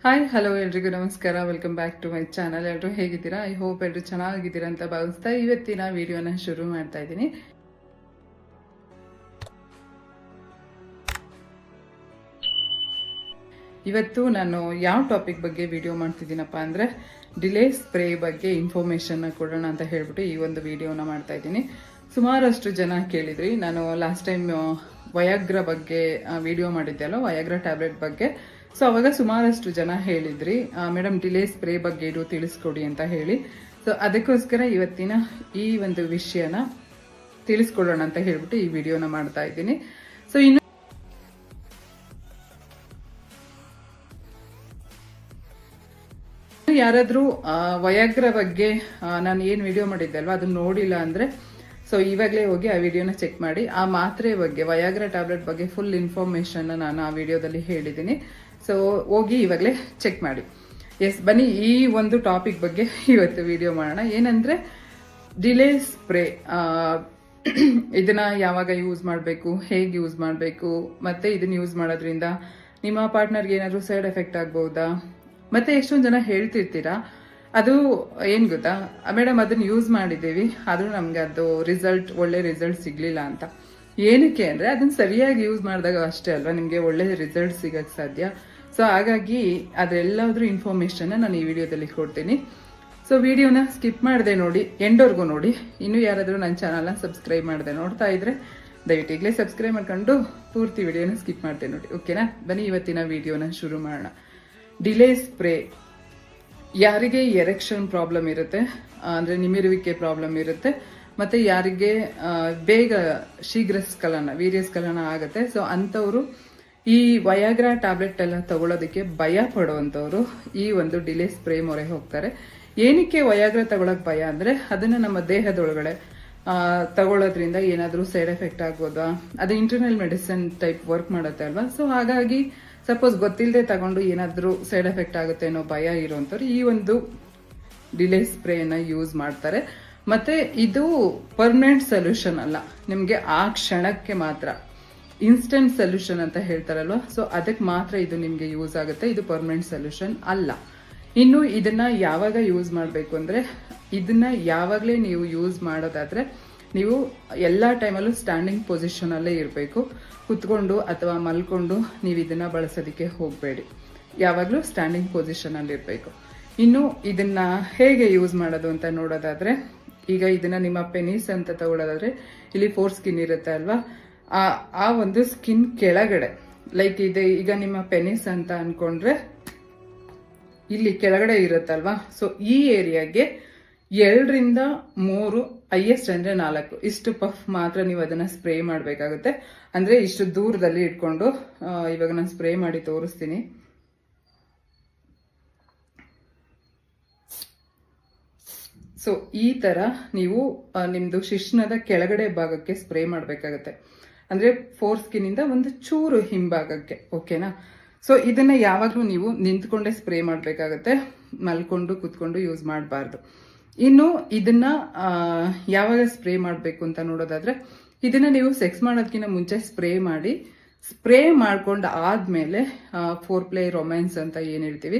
Hi hello ಎಲ್ರಿಗೂ ನಮಸ್ಕಾರ. Welcome back to my channel. ಎಲ್ಲರೂ ಹೇಗಿದ್ದೀರಾ? ಐ ಹೋಪ್ ಎಲ್ಲರೂ ಚೆನ್ನಾಗಿದ್ದೀರಾ ಅಂತ ಭಾವಿಸ್ತಾ ಇವತ್ತಿನ ವಿಡಿಯೋನ ಶುರು ಮಾಡ್ತಾ ಇದ್ದೀನಿ. ಇವತ್ತು ನಾನು ಯಾವ ಟಾಪಿಕ್ ಬಗ್ಗೆ ವಿಡಿಯೋ ಮಾಡ್ತಿದ್ದೀನಪ್ಪ ಅಂದರೆ ಡಿಲೇ ಸ್ಪ್ರೇ ಬಗ್ಗೆ ಇನ್ಫಾರ್ಮೇಷನ್ನ ಕೊಡೋಣ ಅಂತ ಹೇಳ್ಬಿಟ್ಟು ಈ ಒಂದು ವಿಡಿಯೋನ ಮಾಡ್ತಾ ಇದ್ದೀನಿ. ಸುಮಾರಷ್ಟು ಜನ ಕೇಳಿದ್ರಿ. ನಾನು ಲಾಸ್ಟ್ ಟೈಮ್ ವಯಾಗ್ರಾ ಬಗ್ಗೆ ವಿಡಿಯೋ ಮಾಡಿದ್ದೆ ಅಲ್ಲ, ವಯಾಗ್ರಾ ಟ್ಯಾಬ್ಲೆಟ್ ಬಗ್ಗೆ. ಸೊ ಅವಾಗ ಸುಮಾರಷ್ಟು ಜನ ಹೇಳಿದ್ರಿ, ಮೇಡಮ್ ಡಿಲೇ ಸ್ಪ್ರೇ ಬಗ್ಗೆ ಇದು ತಿಳಿಸ್ಕೊಡಿ ಅಂತ ಹೇಳಿ. ಸೊ ಅದಕ್ಕೋಸ್ಕರ ಇವತ್ತಿನ ಈ ಒಂದು ವಿಷಯನ ತಿಳಿಸ್ಕೊಡೋಣ ಅಂತ ಹೇಳ್ಬಿಟ್ಟು ಈ ವಿಡಿಯೋನ ಮಾಡ್ತಾ ಇದ್ದೀನಿ. ಸೊ ಇನ್ನು ಯಾರಾದ್ರೂ ವಯಾಗ್ರಾ ಬಗ್ಗೆ ನಾನು ಏನು ವಿಡಿಯೋ ಮಾಡಿದ್ದೆ ಅಲ್ವಾ ಅದನ್ನ ನೋಡಿಲ್ಲ ಅಂದ್ರೆ ಸೊ ಇವಾಗಲೇ ಹೋಗಿ ಆ ವಿಡಿಯೋನ ಚೆಕ್ ಮಾಡಿ. ಆ ಮಾತ್ರೆ ಬಗ್ಗೆ, ವಯಾಗ್ರಾ ಟ್ಯಾಬ್ಲೆಟ್ ಬಗ್ಗೆ ಫುಲ್ ಇನ್ಫಾರ್ಮೇಶನ್ ನಾನು ಆ ವಿಡಿಯೋದಲ್ಲಿ ಹೇಳಿದ್ದೀನಿ. ಸೊ ಹೋಗಿ ಇವಾಗಲೇ ಚೆಕ್ ಮಾಡಿ. ಎಸ್, ಬನ್ನಿ ಈ ಒಂದು ಟಾಪಿಕ್ ಬಗ್ಗೆ ಇವತ್ತು ವಿಡಿಯೋ ಮಾಡೋಣ. ಏನಂದ್ರೆ ಡಿಲೇ ಸ್ಪ್ರೇ, ಇದನ್ನ ಯಾವಾಗ ಯೂಸ್ ಮಾಡಬೇಕು, ಹೇಗೆ ಯೂಸ್ ಮಾಡಬೇಕು, ಮತ್ತೆ ಇದನ್ನ ಯೂಸ್ ಮಾಡೋದ್ರಿಂದ ನಿಮ್ಮ ಪಾರ್ಟ್ನರ್ಗೆ ಏನಾದರೂ ಸೈಡ್ ಎಫೆಕ್ಟ್ ಆಗ್ಬಹುದಾ, ಮತ್ತೆ ಎಷ್ಟೊಂದು ಜನ ಹೇಳ್ತಿರ್ತೀರಾ ಅದು ಏನ್ ಗೊತ್ತಾ ಮೇಡಮ್ ಅದನ್ನ ಯೂಸ್ ಮಾಡಿದ್ದೀವಿ ಆದ್ರೂ ನಮ್ಗೆ ಅದು ಒಳ್ಳೆ ರಿಸಲ್ಟ್ ಸಿಗ್ಲಿಲ್ಲ ಅಂತ. ಏನಕ್ಕೆ ಅಂದ್ರೆ ಅದನ್ನ ಸರಿಯಾಗಿ ಯೂಸ್ ಮಾಡಿದಾಗ ಅಷ್ಟೇ ಅಲ್ವಾ ನಿಮ್ಗೆ ಒಳ್ಳೆ ರಿಸಲ್ಟ್ ಸಿಗಕ್ ಸಾಧ್ಯ. ಸೊ ಹಾಗಾಗಿ ಅದೆಲ್ಲದ್ರ ಇನ್ಫಾರ್ಮೇಶನ್ ನಾನು ಈ ವಿಡಿಯೋದಲ್ಲಿ ಕೊಡ್ತೀನಿ. ಸೊ ವಿಡಿಯೋನ ಸ್ಕಿಪ್ ಮಾಡದೆ ನೋಡಿ, ಎಂಡ್ವರೆಗೂ ನೋಡಿ. ಇನ್ನು ಯಾರಾದರೂ ನನ್ನ ಚಾನಲ್ನ ಸಬ್ಸ್ಕ್ರೈಬ್ ಮಾಡದೆ ನೋಡ್ತಾ ಇದ್ರೆ ದಯವಿಟ್ಟು ಈಗಲೇ ಸಬ್ಸ್ಕ್ರೈಬ್ ಮಾಡ್ಕೊಂಡು ಪೂರ್ತಿ ವಿಡಿಯೋನ ಸ್ಕಿಪ್ ಮಾಡ್ತೇನೆ ನೋಡಿ. ಓಕೆನಾ? ಬನ್ನಿ ಇವತ್ತಿನ ವಿಡಿಯೋನ ಶುರು ಮಾಡೋಣ. ಡಿಲೇ ಸ್ಪ್ರೇ ಯಾರಿಗೆ ಎರೆಕ್ಷನ್ ಪ್ರಾಬ್ಲಮ್ ಇರುತ್ತೆ, ಅಂದ್ರೆ ನಿಮಿರುವಿಕೆ ಪ್ರಾಬ್ಲಮ್ ಇರುತ್ತೆ, ಮತ್ತೆ ಯಾರಿಗೆ ಬೇಗ ಶೀಘ್ರಸ್ಖಲನ ವೀರ್ಯಸ್ಖಲನ ಆಗುತ್ತೆ, ಸೊ ಅಂಥವ್ರು ಈ ವಯಾಗ್ರಾ ಟ್ಯಾಬ್ಲೆಟ್ ಎಲ್ಲ ತಗೊಳ್ಳೋದಕ್ಕೆ ಭಯ ಪಡುವಂಥವ್ರು ಈ ಒಂದು ಡಿಲೇ ಸ್ಪ್ರೇ ಮೊರೆ ಹೋಗ್ತಾರೆ. ಏನಕ್ಕೆ ವಯಾಗ್ರಾ ತಗೊಳಕ್ ಭಯ ಅಂದ್ರೆ ಅದನ್ನ ನಮ್ಮ ದೇಹದೊಳಗಡೆ ತಗೊಳ್ಳೋದ್ರಿಂದ ಏನಾದರೂ ಸೈಡ್ ಎಫೆಕ್ಟ್ ಆಗ್ಬೋದಾ, ಅದು ಇಂಟರ್ನಲ್ ಮೆಡಿಸಿನ್ ಟೈಪ್ ವರ್ಕ್ ಮಾಡುತ್ತೆ ಅಲ್ವಾ. ಸೊ ಹಾಗಾಗಿ ಸಪೋಸ್ ಗೊತ್ತಿಲ್ಲದೆ ತಗೊಂಡು ಏನಾದರೂ ಸೈಡ್ ಎಫೆಕ್ಟ್ ಆಗುತ್ತೆ ಅನ್ನೋ ಭಯ ಇರುವಂಥವ್ರು ಈ ಒಂದು ಡಿಲೇ ಸ್ಪ್ರೇನ ಯೂಸ್ ಮಾಡ್ತಾರೆ. ಮತ್ತೆ ಇದು ಪರ್ಮನೆಂಟ್ ಸೊಲ್ಯೂಷನ್ ಅಲ್ಲ, ನಿಮಗೆ ಆ ಕ್ಷಣಕ್ಕೆ ಮಾತ್ರ ಇನ್ಸ್ಟೆಂಟ್ ಸೊಲ್ಯೂಷನ್ ಅಂತ ಹೇಳ್ತಾರಲ್ವಾ, ಸೊ ಅದಕ್ಕೆ ಮಾತ್ರ ಇದು ನಿಮಗೆ ಯೂಸ್ ಆಗುತ್ತೆ. ಇದು ಪರ್ಮನೆಂಟ್ ಸೊಲ್ಯೂಷನ್ ಅಲ್ಲ. ಇನ್ನು ಇದನ್ನ ಯಾವಾಗ ಯೂಸ್ ಮಾಡಬೇಕು ಅಂದ್ರೆ ಇದನ್ನ ಯಾವಾಗಲೇ ನೀವು ಯೂಸ್ ಮಾಡೋದಾದ್ರೆ ನೀವು ಎಲ್ಲ ಟೈಮಲ್ಲೂ ಸ್ಟ್ಯಾಂಡಿಂಗ್ ಪೊಸಿಷನ್ ಅಲ್ಲೇ ಇರಬೇಕು. ಕುತ್ಕೊಂಡು ಅಥವಾ ಮಲ್ಕೊಂಡು ನೀವು ಇದನ್ನ ಬಳಸೋದಕ್ಕೆ ಹೋಗಬೇಡಿ. ಯಾವಾಗಲೂ ಸ್ಟ್ಯಾಂಡಿಂಗ್ ಪೊಸಿಷನ್ ಅಲ್ಲಿ ಇರಬೇಕು. ಇನ್ನು ಇದನ್ನ ಹೇಗೆ ಯೂಸ್ ಮಾಡೋದು ಅಂತ ನೋಡೋದಾದ್ರೆ, ಈಗ ಇದನ್ನ ನಿಮ್ಮ ಪೆನಿಸ್ ಅಂತ ತಗೊಳ್ಳೋದಾದ್ರೆ ಇಲ್ಲಿ 4 ಸ್ಕಿನ್ ಇರುತ್ತೆ ಅಲ್ವಾ, ಆ ಒಂದು ಸ್ಕಿನ್ ಕೆಳಗಡೆ ಲೈಕ್ ಇದೆ. ಈಗ ನಿಮ್ಮ ಪೆನಿಸ್ ಅಂತ ಅನ್ಕೊಂಡ್ರೆ ಇಲ್ಲಿ ಕೆಳಗಡೆ ಇರುತ್ತಲ್ವಾ, ಸೊ ಈ ಏರಿಯಾಗೆ 2 ರಿಂದ 3 ಹೈಯೆಸ್ಟ್ ಅಂದ್ರೆ 4 ಇಷ್ಟು ಪಫ್ ಮಾತ್ರ ನೀವು ಅದನ್ನ ಸ್ಪ್ರೇ ಮಾಡಬೇಕಾಗುತ್ತೆ. ಅಂದ್ರೆ ಇಷ್ಟು ದೂರದಲ್ಲಿ ಇಟ್ಕೊಂಡು ಇವಾಗ ನಾನು ಸ್ಪ್ರೇ ಮಾಡಿ ತೋರಿಸ್ತೀನಿ. ಸೊ ಈ ತರ ನೀವು ನಿಮ್ದು ಶಿಶ್ನದ ಕೆಳಗಡೆ ಭಾಗಕ್ಕೆ ಸ್ಪ್ರೇ ಮಾಡಬೇಕಾಗತ್ತೆ. ಅಂದ್ರೆ 4 ಸ್ಕಿನ್ ಇಂದ ಒಂದು ಚೂರು ಹಿಂಭಾಗಕ್ಕೆ. ಓಕೆನಾ? ಸೊ ಇದನ್ನ ಯಾವಾಗ್ಲೂ ನೀವು ನಿಂತ್ಕೊಂಡೇ ಸ್ಪ್ರೇ ಮಾಡಬೇಕಾಗತ್ತೆ, ಮಲ್ಕೊಂಡು ಕುತ್ಕೊಂಡು ಯೂಸ್ ಮಾಡಬಾರ್ದು. ಇನ್ನು ಇದನ್ನ ಯಾವಾಗ ಸ್ಪ್ರೇ ಮಾಡಬೇಕು ಅಂತ ನೋಡೋದಾದ್ರೆ, ಇದನ್ನ ನೀವು ಸೆಕ್ಸ್ ಮಾಡೋದಕ್ಕಿಂತ ಮುಂಚೆ ಸ್ಪ್ರೇ ಮಾಡ್ಕೊಂಡು ಆದ್ಮೇಲೆ ಫೋರ್ ಪ್ಲೇ ರೊಮ್ಯಾನ್ಸ್ ಅಂತ ಏನ್ ಹೇಳ್ತೀವಿ,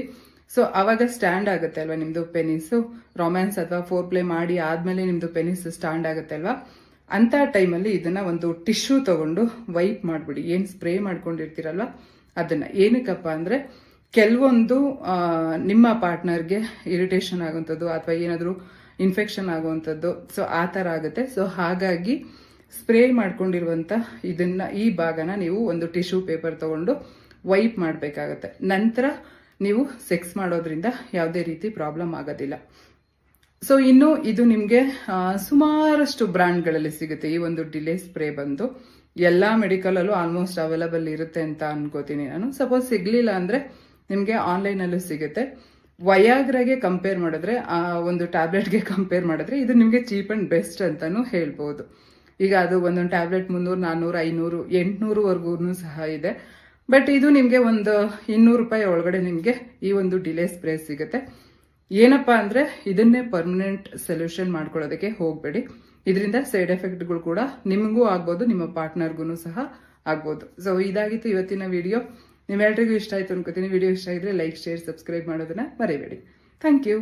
ಸೊ ಅವಾಗ ಸ್ಟ್ಯಾಂಡ್ ಆಗುತ್ತೆ ಅಲ್ವಾ ನಿಮ್ದು ಪೆನಿಸ್. ರೊಮ್ಯಾನ್ಸ್ ಅಥವಾ ಫೋರ್ ಪ್ಲೇ ಮಾಡಿ ಆದ್ಮೇಲೆ ನಿಮ್ದು ಪೆನಿಸ್ ಸ್ಟ್ಯಾಂಡ್ ಆಗುತ್ತೆ ಅಲ್ವಾ, ಅಂತ ಟೈಮಲ್ಲಿ ಇದನ್ನ ಒಂದು ಟಿಶ್ಯೂ ತಗೊಂಡು ವೈಪ್ ಮಾಡ್ಬಿಡಿ. ಏನ್ ಸ್ಪ್ರೇ ಮಾಡ್ಕೊಂಡಿರ್ತೀರಲ್ವಾ ಅದನ್ನ. ಏನಕ್ಕಪ್ಪ ಅಂದ್ರೆ ಕೆಲವೊಂದು ನಿಮ್ಮ ಪಾರ್ಟ್ನರ್ಗೆ ಇರಿಟೇಷನ್ ಆಗುವಂಥದ್ದು ಅಥವಾ ಏನಾದರೂ ಇನ್ಫೆಕ್ಷನ್ ಆಗುವಂಥದ್ದು, ಸೊ ಆ ಥರ ಆಗುತ್ತೆ. ಸೊ ಹಾಗಾಗಿ ಸ್ಪ್ರೇ ಮಾಡ್ಕೊಂಡಿರುವಂಥ ಈ ಭಾಗನ ನೀವು ಒಂದು ಟಿಶ್ಯೂ ಪೇಪರ್ ತಗೊಂಡು ವೈಪ್ ಮಾಡಬೇಕಾಗತ್ತೆ. ನಂತರ ನೀವು ಸೆಕ್ಸ್ ಮಾಡೋದ್ರಿಂದ ಯಾವುದೇ ರೀತಿ ಪ್ರಾಬ್ಲಮ್ ಆಗೋದಿಲ್ಲ. ಸೊ ಇನ್ನು ಇದು ನಿಮಗೆ ಸುಮಾರಷ್ಟು ಬ್ರ್ಯಾಂಡ್ಗಳಲ್ಲಿ ಸಿಗುತ್ತೆ. ಈ ಒಂದು ಡಿಲೇ ಸ್ಪ್ರೇ ಬಂದು ಎಲ್ಲ ಮೆಡಿಕಲಲ್ಲೂ ಆಲ್ಮೋಸ್ಟ್ ಅವೈಲಬಲ್ ಇರುತ್ತೆ ಅಂತ ಅನ್ಕೋತೀನಿ ನಾನು. ಸಪೋಸ್ ಸಿಗ್ಲಿಲ್ಲ ಅಂದ್ರೆ ನಿಮಗೆ ಆನ್ಲೈನಲ್ಲೂ ಸಿಗುತ್ತೆ. ವಯಾಗ್ರಾಗೆ ಕಂಪೇರ್ ಮಾಡಿದ್ರೆ, ಆ ಒಂದು ಟ್ಯಾಬ್ಲೆಟ್ಗೆ ಕಂಪೇರ್ ಮಾಡಿದ್ರೆ ಇದು ನಿಮಗೆ ಚೀಪ್ ಅಂಡ್ ಬೆಸ್ಟ್ ಅಂತಾನು ಹೇಳ್ಬೋದು. ಈಗ ಅದು ಒಂದೊಂದು ಟ್ಯಾಬ್ಲೆಟ್ 300, 400, 500, 800 ಸಹ ಇದೆ. ಬಟ್ ಇದು ನಿಮಗೆ ಒಂದು 200 ರೂಪಾಯಿ ಒಳಗಡೆ ನಿಮಗೆ ಈ ಒಂದು ಡಿಲೇ ಸ್ಪ್ರೇ ಸಿಗುತ್ತೆ. ಏನಪ್ಪಾ ಅಂದ್ರೆ ಇದನ್ನೇ ಪರ್ಮನೆಂಟ್ ಸೊಲ್ಯೂಷನ್ ಮಾಡ್ಕೊಳ್ಳೋದಕ್ಕೆ ಹೋಗ್ಬೇಡಿ. ಇದರಿಂದ ಸೈಡ್ ಎಫೆಕ್ಟ್ಗಳು ಕೂಡ ನಿಮಗೂ ಆಗ್ಬೋದು, ನಿಮ್ಮ ಪಾರ್ಟ್ನರ್ಗೂ ಸಹ ಆಗ್ಬೋದು. ಸೊ ಇದಾಗಿತ್ತು ಇವತ್ತಿನ ವಿಡಿಯೋ. ನಿಮ್ಮೆಲ್ರಿಗೂ ಇಷ್ಟ ಆಯಿತು ಅನ್ಕೋತೀನಿ. ವಿಡಿಯೋ ಇಷ್ಟ ಆಗಿದ್ರೆ ಲೈಕ್, ಶೇರ್, ಸಬ್ಸ್ಕ್ರೈಬ್ ಮಾಡೋದನ್ನ ಮರಿಬೇಡಿ. Thank you.